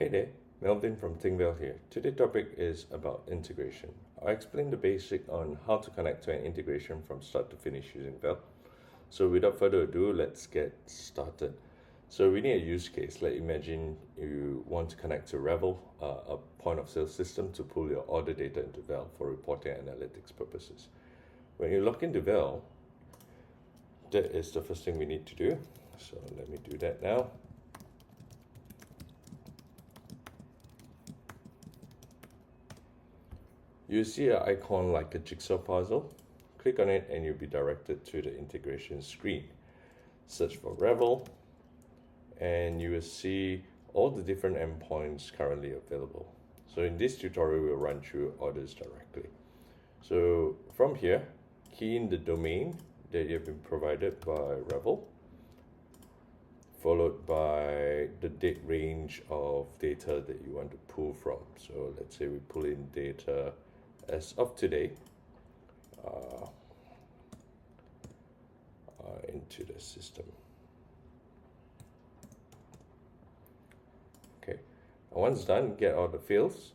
Hey there, Melvin from ThinkVel here. Today's topic is about integration. I'll explain the basic on how to connect to an integration from start to finish using Vel. So without further ado, let's get started. So we need a use case. Like imagine you want to connect to Revel, a point of sale system to pull your order data into Vel for reporting and analytics purposes. When you log into Vel, that is the first thing we need to do. So let me do that now. You see an icon like a jigsaw puzzle. Click on it and you'll be directed to the integration screen. Search for Revel and you will see all the different endpoints currently available. So in this tutorial, we'll run through orders directly. So from here, key in the domain that you have been provided by Revel, followed by the date range of data that you want to pull from. So let's say we pull in data as of today into the system. Okay, once done, get all the fields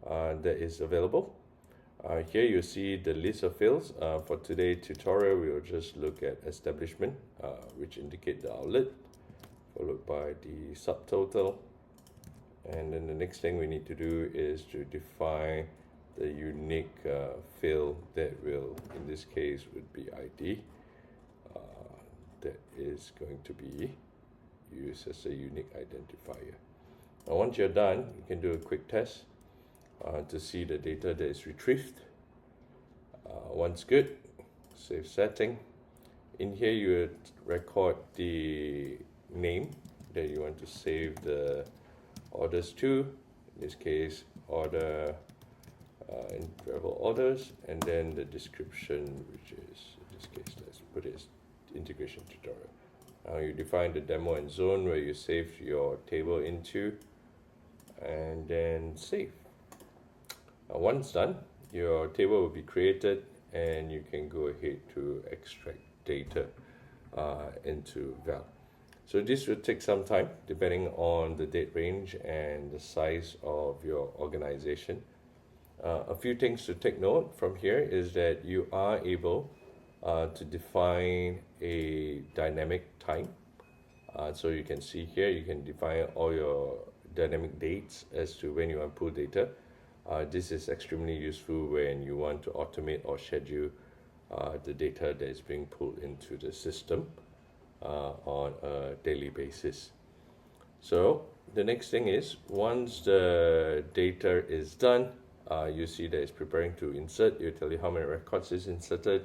that is available. Here you see the list of fields. For today's tutorial, we will just look at establishment, which indicate the outlet, followed by the subtotal. And then the next thing we need to do is to define the unique field that will, in this case, would be ID. That is going to be used as a unique identifier. Now once you're done, you can do a quick test to see the data that is retrieved. Once good, save setting. In here you would record the name that you want to save the orders to. In this case, order in Revel orders, and then the description, which is, in this case, let's put it as integration tutorial. Now you define the demo and zone where you save your table into, and then save. Now once done, your table will be created and you can go ahead to extract data into Vel. So this will take some time depending on the date range and the size of your organization. A few things to take note from here is that you are able to define a dynamic time. So you can see here, you can define all your dynamic dates as to when you want to pull data. This is extremely useful when you want to automate or schedule the data that is being pulled into the system on a daily basis. So the next thing is, once the data is done, you see that it's preparing to insert. You tell you how many records is inserted.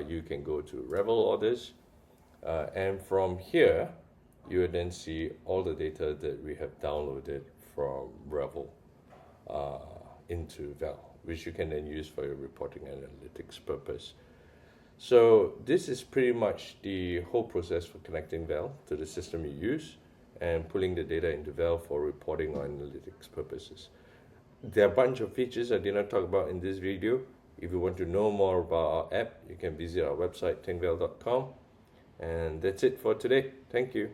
You can go to Revel orders, and from here you will then see all the data that we have downloaded from Revel into Vel, which you can then use for your reporting and analytics purpose. So this is pretty much the whole process for connecting Vel to the system you use and pulling the data into Vel for reporting or analytics purposes. There are a bunch of features I did not talk about in this video. If you want to know more about our app, you can visit our website, thinkvel.com. And that's it for today. Thank you.